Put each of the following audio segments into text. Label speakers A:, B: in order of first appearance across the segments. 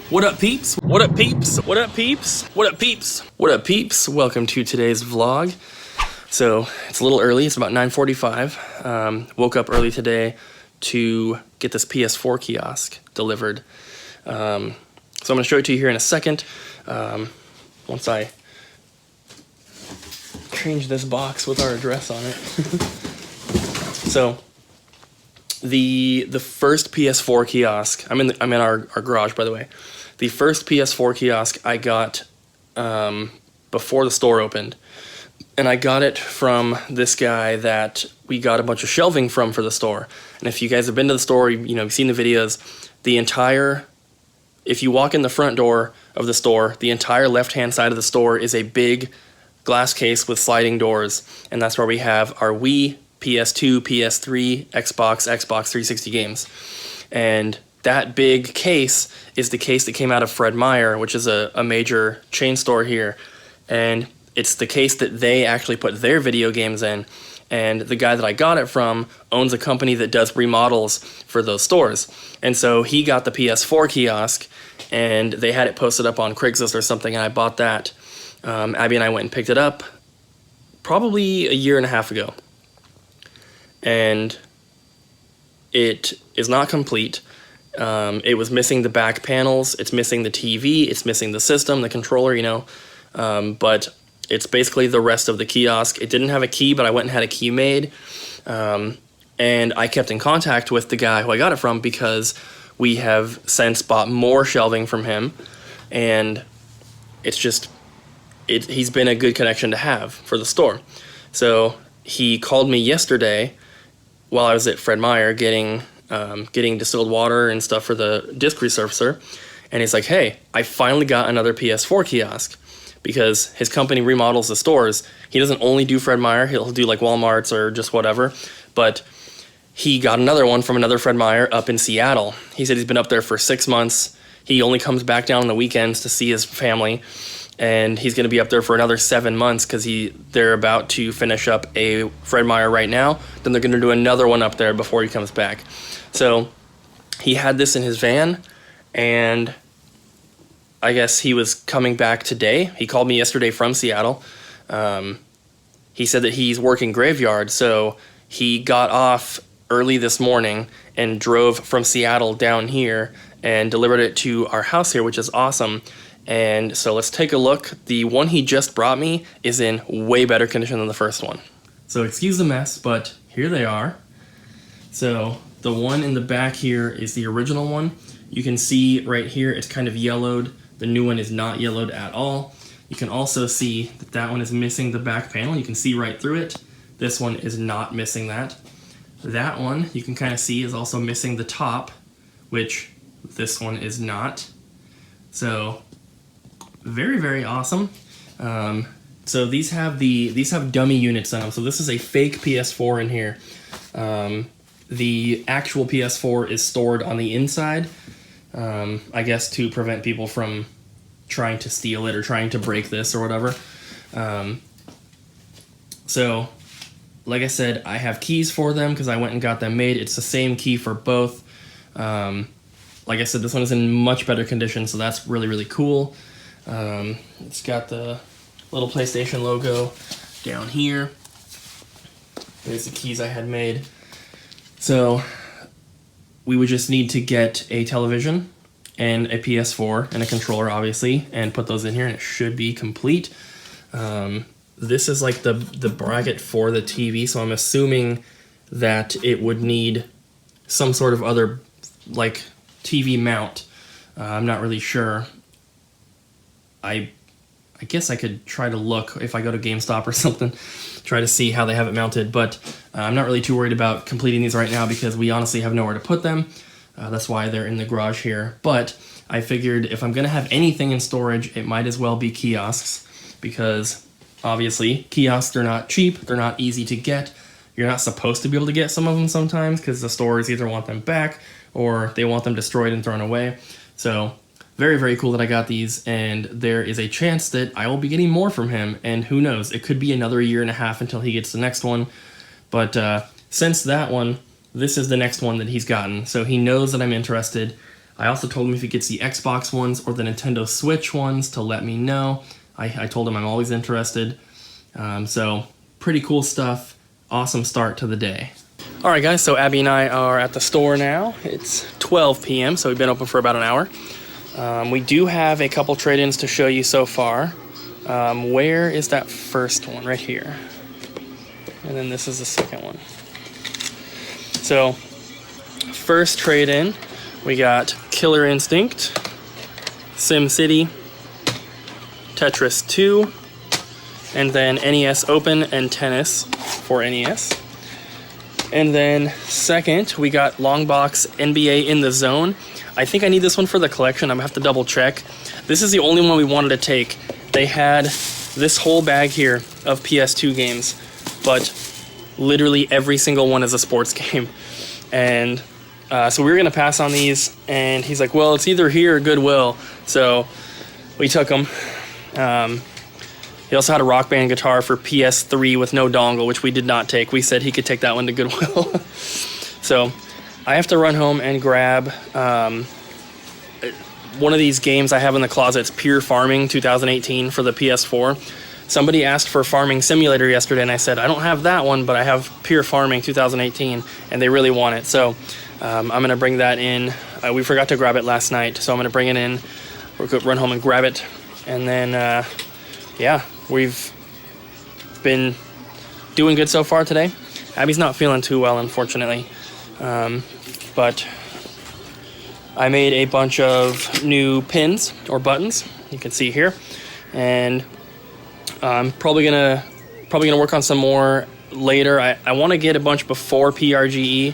A: What up, peeps? What up, peeps? What up, peeps? What up, peeps? What up, peeps? Welcome to today's vlog. So it's a little early. It's about 9:45. Woke up early today to get this PS4 kiosk delivered. So I'm going to show it to you here in a second. Once I change this box with our address on it. So the first PS4 kiosk. I'm in our garage, by the way. The first PS4 kiosk I got before the store opened. And I got it from this guy that we got a bunch of shelving from for the store. And if you guys have been to the store, you've seen the videos, if you walk in the front door of the store, the entire left-hand side of the store is a big glass case with sliding doors. And that's where we have our Wii, PS2, PS3, Xbox 360 games. And that big case is the case that came out of Fred Meyer, which is a major chain store here. And it's the case that they actually put their video games in. And the guy that I got it from owns a company that does remodels for those stores. And so he got the PS4 kiosk, and they had it posted up on Craigslist or something, and I bought that. Abby and I went and picked it up probably a year and a half ago. And it is not complete. It was missing the back panels, it's missing the TV, it's missing the system, the controller, but it's basically the rest of the kiosk. It didn't have a key, but I went and had a key made, and I kept in contact with the guy who I got it from because we have since bought more shelving from him, and he's been a good connection to have for the store. So he called me yesterday while I was at Fred Meyer getting distilled water and stuff for the disc resurfacer, and he's like, hey, I finally got another PS4 kiosk, because his company remodels the stores. He doesn't only do Fred Meyer, he'll do like Walmart's or just whatever, but he got another one from another Fred Meyer up in Seattle. He said he's been up there for 6 months. He only comes back down on the weekends to see his family, and he's going to be up there for another 7 months because they're about to finish up a Fred Meyer right now. Then they're going to do another one up there before he comes back. So he had this in his van, and I guess he was coming back today. He called me yesterday from Seattle. He said that he's working graveyard, so he got off early this morning and drove from Seattle down here and delivered it to our house here, which is awesome. And so let's take a look. The one he just brought me is in way better condition than the first one. So excuse the mess, but here they are. So the one in the back here is the original one. You can see right here it's kind of yellowed. The new one is not yellowed at all. You can also see that one is missing the back panel. You can see right through it. This one is not missing that. That one you can kind of see is also missing the top, which this one is not. So very, very awesome. So these have dummy units on them. So this is a fake PS4 in here. The actual PS4 is stored on the inside, I guess to prevent people from trying to steal it or trying to break this or whatever. So like I said, I have keys for them because I went and got them made. It's the same key for both. Like I said, this one is in much better condition, so that's really, really cool. It's got the little PlayStation logo down here. There's the keys I had made. So we would just need to get a television and a PS4 and a controller, obviously, and put those in here, and it should be complete. This is like the bracket for the TV, so I'm assuming that it would need some sort of other like TV mount. I'm not really sure. I guess I could try to look if I go to GameStop or something, try to see how they have it mounted, but I'm not really too worried about completing these right now because we honestly have nowhere to put them. That's why they're in the garage here. But I figured if I'm going to have anything in storage, it might as well be kiosks, because obviously kiosks are not cheap, they're not easy to get. You're not supposed to be able to get some of them sometimes because the stores either want them back or they want them destroyed and thrown away. So very, very cool that I got these, and there is a chance that I will be getting more from him, and who knows, it could be another year and a half until he gets the next one. But since that one, this is the next one that he's gotten, so he knows that I'm interested. I also told him if he gets the Xbox ones or the Nintendo Switch ones to let me know. I told him I'm always interested. So pretty cool stuff. Awesome start to the day. All right, guys, so Abby and I are at the store now. It's 12 p.m., so we've been open for about an hour. We do have a couple trade-ins to show you so far. Where is that first one? Right here. And then this is the second one. So, first trade-in, we got Killer Instinct, SimCity, Tetris 2, and then NES Open and Tennis for NES. And then second, we got Longbox NBA In the Zone. I think I need this one for the collection. I'm gonna have to double check. This is the only one we wanted to take. They had this whole bag here of PS2 games, but literally every single one is a sports game. And so we were gonna pass on these, and he's like, well, it's either here or Goodwill. So we took them. He also had a Rock Band guitar for PS3 with no dongle, which we did not take. We said he could take that one to Goodwill. So I have to run home and grab one of these games I have in the closet. It's Pure Farming 2018 for the PS4. Somebody asked for Farming Simulator yesterday, and I said, I don't have that one, but I have Pure Farming 2018, and they really want it. So I'm going to bring that in. We forgot to grab it last night, so I'm going to bring it in. We're going to run home and grab it. And then, yeah, we've been doing good so far today. Abby's not feeling too well, unfortunately. But I made a bunch of new pins or buttons, you can see here. And I'm probably gonna work on some more later. I want to get a bunch before PRGE,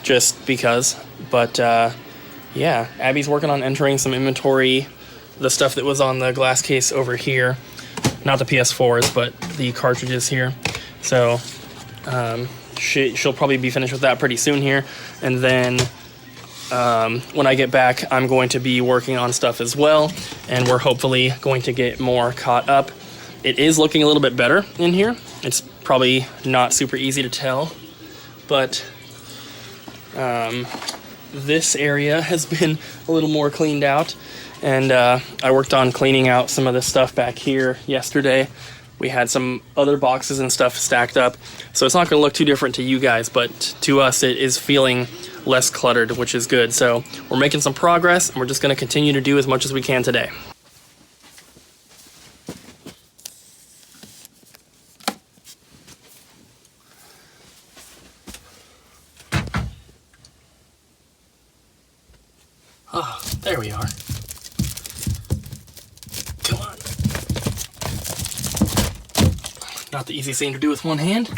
A: just because. But yeah, Abby's working on entering some inventory, the stuff that was on the glass case over here, not the PS4s, but the cartridges here. So she'll probably be finished with that pretty soon here, and then when I get back, I'm going to be working on stuff as well, and we're hopefully going to get more caught up. It is looking a little bit better in here. It's probably not super easy to tell, but this area has been a little more cleaned out, and I worked on cleaning out some of the stuff back here yesterday. We had some other boxes and stuff stacked up, so it's not going to look too different to you guys, but to us it is feeling less cluttered, which is good. So we're making some progress, and we're just going to continue to do as much as we can today. Ah, there we are. Come on. Not the easiest thing to do with one hand.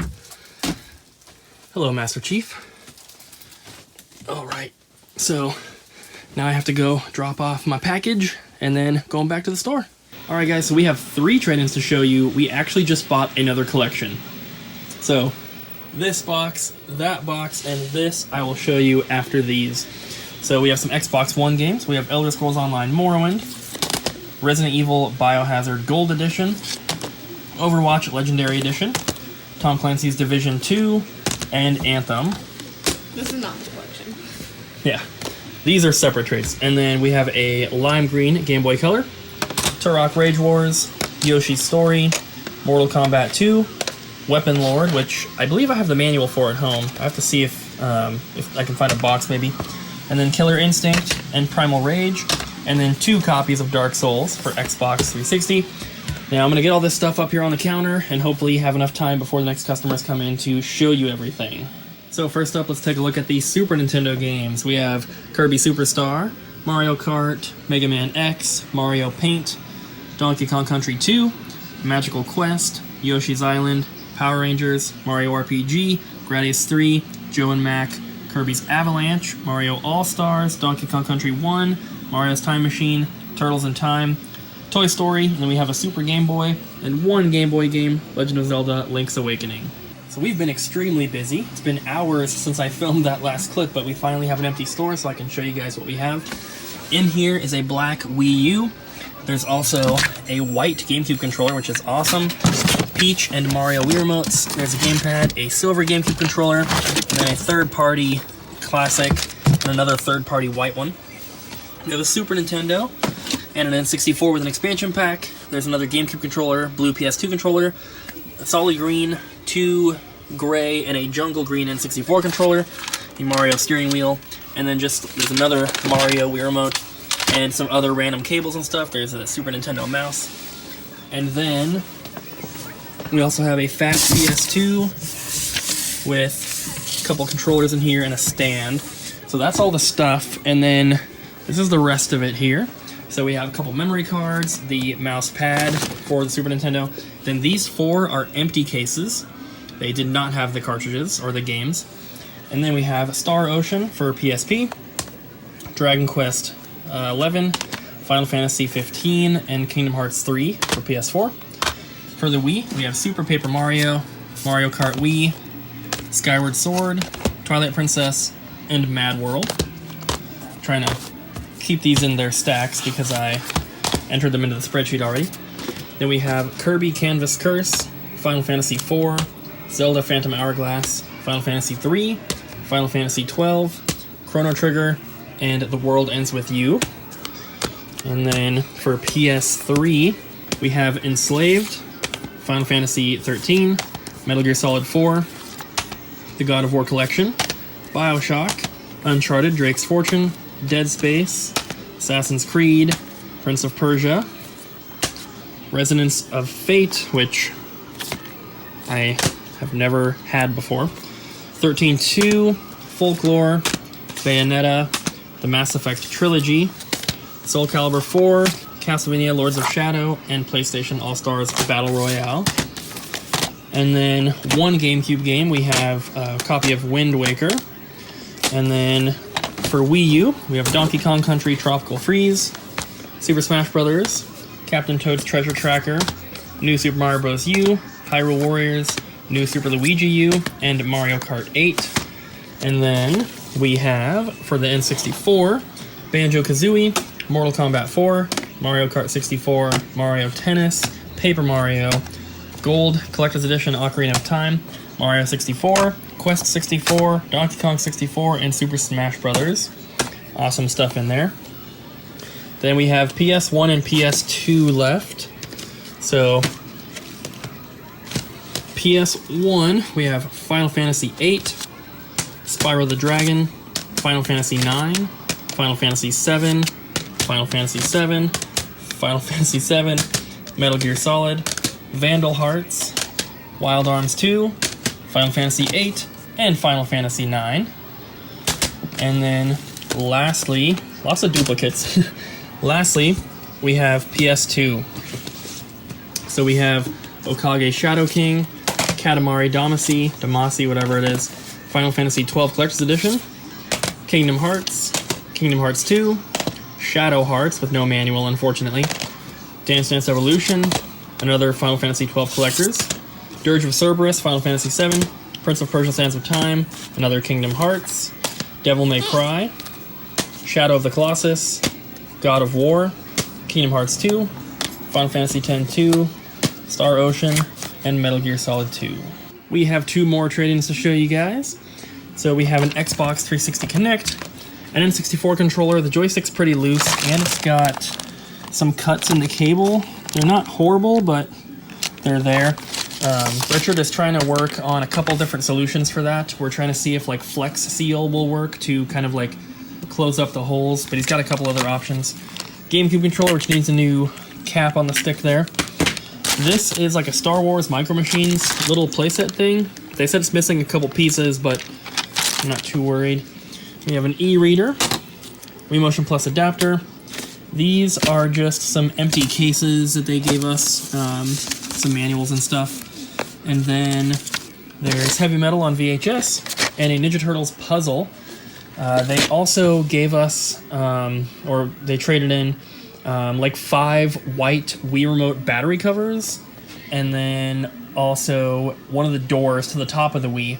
A: Hello, Master Chief. All right, so now I have to go drop off my package and then going back to the store. All right, guys, so we have 3 trade-ins to show you. We actually just bought another collection. So this box, that box, and this I will show you after these. So we have some Xbox One games. We have Elder Scrolls Online Morrowind, Resident Evil Biohazard Gold Edition, Overwatch Legendary Edition, Tom Clancy's Division 2, and Anthem.
B: This is not the collection.
A: Yeah, these are separate trades. And then we have a lime green Game Boy Color, Turok Rage Wars, Yoshi's Story, Mortal Kombat 2, Weapon Lord, which I believe I have the manual for at home. I have to see if I can find a box maybe. And then Killer Instinct and Primal Rage, and then 2 copies of Dark Souls for Xbox 360. Now I'm going to get all this stuff up here on the counter and hopefully have enough time before the next customers come in to show you everything. So first up, let's take a look at the Super Nintendo games. We have Kirby Superstar, Mario Kart, Mega Man X, Mario Paint, Donkey Kong Country 2, Magical Quest, Yoshi's Island, Power Rangers, Mario RPG, Gradius 3, Joe and Mac, Kirby's Avalanche, Mario All-Stars, Donkey Kong Country 1, Mario's Time Machine, Turtles in Time, Toy Story, and then we have a Super Game Boy, and 1 Game Boy game, Legend of Zelda Link's Awakening. So we've been extremely busy. It's been hours since I filmed that last clip, but we finally have an empty store so I can show you guys what we have. In here is a black Wii U. There's also a white GameCube controller, which is awesome. Peach and Mario Wii remotes. There's a gamepad, a silver GameCube controller, and then a third-party classic and another third-party white one. We have a Super Nintendo and an N64 with an expansion pack. There's another GameCube controller, blue PS2 controller, a solid green, 2 gray, and a jungle green N64 controller, the Mario steering wheel, and then just there's another Mario Wii remote and some other random cables and stuff. There's a Super Nintendo mouse. And then we also have a fat PS2 with a couple controllers in here and a stand. So that's all the stuff. And then this is the rest of it here. So we have a couple memory cards, the mouse pad for the Super Nintendo. Then these 4 are empty cases. They did not have the cartridges or the games. And then we have Star Ocean for PSP, Dragon Quest 11, Final Fantasy 15, and Kingdom Hearts 3 for PS4. For the Wii, we have Super Paper Mario, Mario Kart Wii, Skyward Sword, Twilight Princess, and Mad World. I'm trying to keep these in their stacks because I entered them into the spreadsheet already. Then we have Kirby Canvas Curse, Final Fantasy 4, Zelda Phantom Hourglass, Final Fantasy 3, Final Fantasy 12, Chrono Trigger, and The World Ends With You. And then for PS3, we have Enslaved, Final Fantasy 13, Metal Gear Solid 4, The God of War Collection, BioShock, Uncharted Drake's Fortune, Dead Space, Assassin's Creed, Prince of Persia, Resonance of Fate, which I have never had before, 13-2, Folklore, Bayonetta, the Mass Effect Trilogy, Soul Calibur 4, Castlevania Lords of Shadow, and PlayStation All-Stars Battle Royale. And then one GameCube game, we have a copy of Wind Waker. And then for Wii U, we have Donkey Kong Country Tropical Freeze, Super Smash Bros., Captain Toad's Treasure Tracker, New Super Mario Bros. U, Hyrule Warriors, New Super Luigi U, and Mario Kart 8. And then we have, for the N64, Banjo-Kazooie, Mortal Kombat 4, Mario Kart 64, Mario Tennis, Paper Mario, Gold Collector's Edition Ocarina of Time, Mario 64, Quest 64, Donkey Kong 64, and Super Smash Bros. Awesome stuff in there. Then we have PS1 and PS2 left. So, PS1, we have Final Fantasy VIII, Spyro the Dragon, Final Fantasy IX, Final Fantasy VII, Final Fantasy VII, Final Fantasy VII, Metal Gear Solid, Vandal Hearts, Wild Arms 2, Final Fantasy VIII, and Final Fantasy IX. And then lastly, lots of duplicates. Lastly, we have PS2. So we have Okage Shadow King, Katamari Damacy, whatever it is, Final Fantasy XII Collector's Edition, Kingdom Hearts 2, Shadow Hearts with no manual, unfortunately, Dance Dance Evolution, another Final Fantasy XII Collectors, Dirge of Cerberus, Final Fantasy VII, Prince of Persia Sands of Time, another Kingdom Hearts, Devil May Cry, Shadow of the Colossus, God of War, Kingdom Hearts 2, Final Fantasy X-2, Star Ocean, and Metal Gear Solid 2. We have 2 more trade-ins to show you guys. So we have an Xbox 360 Kinect, an N64 controller. The joystick's pretty loose, and it's got some cuts in the cable. They're not horrible, but they're there. Richard is trying to work on a couple different solutions for that. We're trying to see if like Flex Seal will work to kind of like close up the holes, but he's got a couple other options. GameCube controller, which needs a new cap on the stick there. This is like a Star Wars Micro Machines little playset thing. They said it's missing a couple pieces, but I'm not too worried. We have an e-reader, WeMotion Plus adapter. These are just some empty cases that they gave us, some manuals and stuff. And then there's Heavy Metal on VHS and a Ninja Turtles puzzle. They also gave us, or they traded in, like 5 white Wii Remote battery covers, and then also one of the doors to the top of the Wii.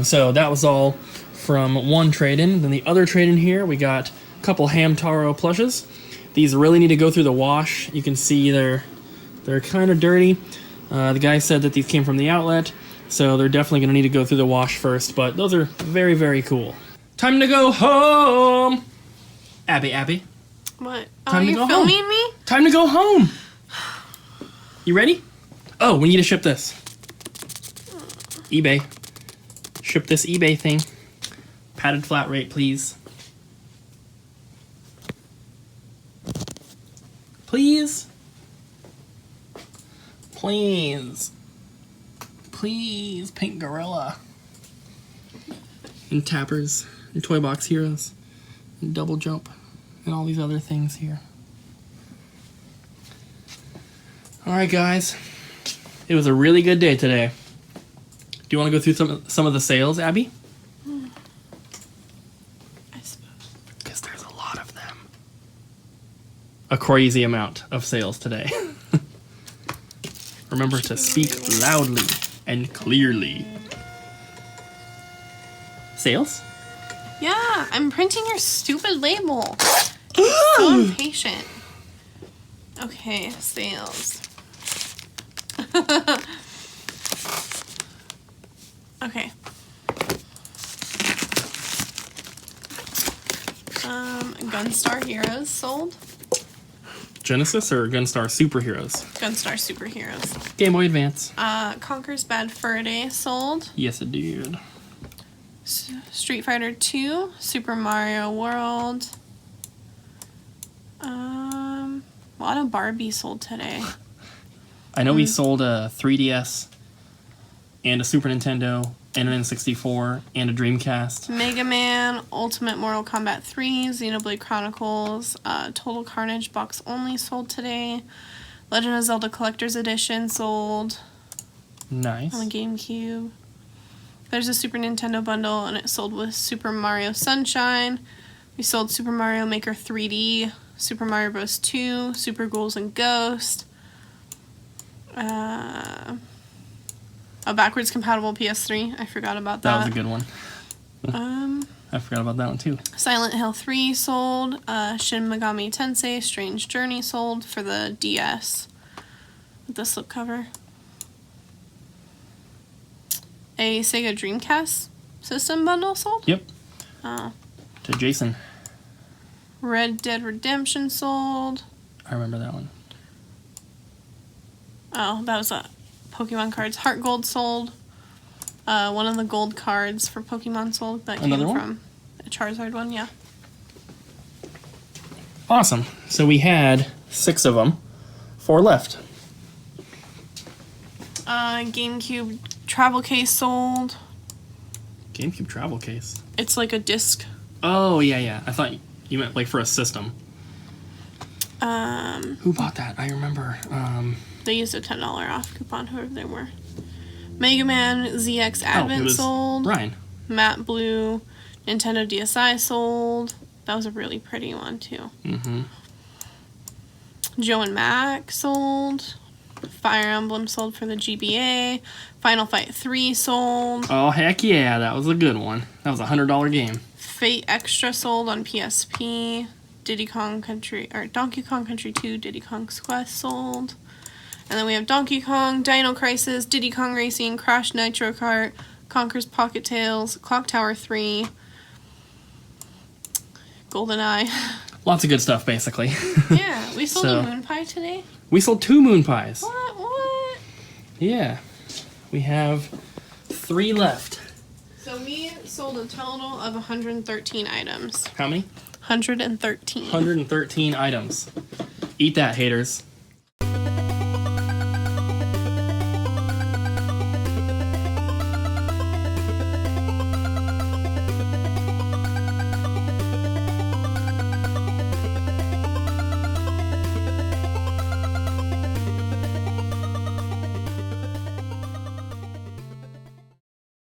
A: So that was all from one trade-in. Then the other trade-in here, we got a couple Hamtaro plushes. These really need to go through the wash. You can see they're kind of dirty. The guy said that these came from the outlet, so they're definitely going to need to go through the wash first, but those are very, very cool. Time to go home. Abby.
B: What?
A: Time to
B: you're
A: go
B: filming
A: home.
B: me?
A: Time to go home. You ready? Oh, we need to ship this. eBay. Ship this eBay thing. Padded flat rate, please. Please. Please. Please, Pink Gorilla. And Tappers. And Toy Box Heroes. And Double Jump. And all these other things here. Alright, guys. It was a really good day today. Do you want to go through some of the sales, Abby?
B: I suppose.
A: Because there's a lot of them. A crazy amount of sales today. Remember to speak loudly and clearly. Sales?
B: Yeah, I'm printing your stupid label. So impatient. Okay, sales. Okay. Gunstar Heroes sold.
A: Genesis or Gunstar Superheroes?
B: Gunstar Superheroes.
A: Game Boy Advance.
B: Conker's Bad Fur Day sold.
A: Yes, it did.
B: Street Fighter 2, Super Mario World. A lot of Barbie sold today.
A: I know we sold a 3DS and a Super Nintendo and an N64 and a Dreamcast.
B: Mega Man, Ultimate Mortal Kombat 3, Xenoblade Chronicles, Total Carnage box only sold today. Legend of Zelda Collector's Edition sold
A: Nice.
B: on the GameCube. There's a Super Nintendo bundle and it sold with Super Mario Sunshine. We sold Super Mario Maker 3D, Super Mario Bros. 2, Super Ghouls and Ghost. A backwards compatible PS3. I forgot about that.
A: That was a good one. I forgot about that one too.
B: Silent Hill 3 sold. Shin Megami Tensei Strange Journey sold for the DS with the slipcover. A Sega Dreamcast system bundle sold.
A: Yep.
B: Oh.
A: To Jason.
B: Red Dead Redemption sold.
A: I remember that one.
B: Oh, that was Pokemon cards. Heart Gold sold. One of the gold cards for Pokemon sold. That
A: Another
B: came
A: one?
B: from a Charizard one, yeah.
A: Awesome. So we had 6 of them. 4 left.
B: GameCube travel case sold.
A: GameCube travel case.
B: It's like a disc.
A: Oh, yeah. I thought you meant like for a system. Who bought that? I remember.
B: They used a $10 off coupon, whoever they were. Mega Man ZX
A: It
B: Advent
A: was
B: sold.
A: Ryan.
B: Matte Blue Nintendo DSi sold. That was a really pretty one, too.
A: Mm-hmm.
B: Joe and Mac sold. Fire Emblem sold for the GBA. Final Fight 3 sold.
A: Oh, heck yeah. That was a good one. That was a $100 game.
B: Fate Extra sold on PSP. Donkey Kong Country 2 Diddy Kong's Quest sold. And then we have Donkey Kong, Dino Crisis, Diddy Kong Racing, Crash Nitro Kart, Conker's Pocket Tales, Clock Tower 3, GoldenEye.
A: Lots of good stuff, basically.
B: Yeah, we sold
A: So-
B: a moon pie today.
A: We sold 2 moon pies.
B: What?
A: Yeah. We have 3 left.
B: So we sold a total of 113 items.
A: How many?
B: 113.
A: 113 items. Eat that, haters.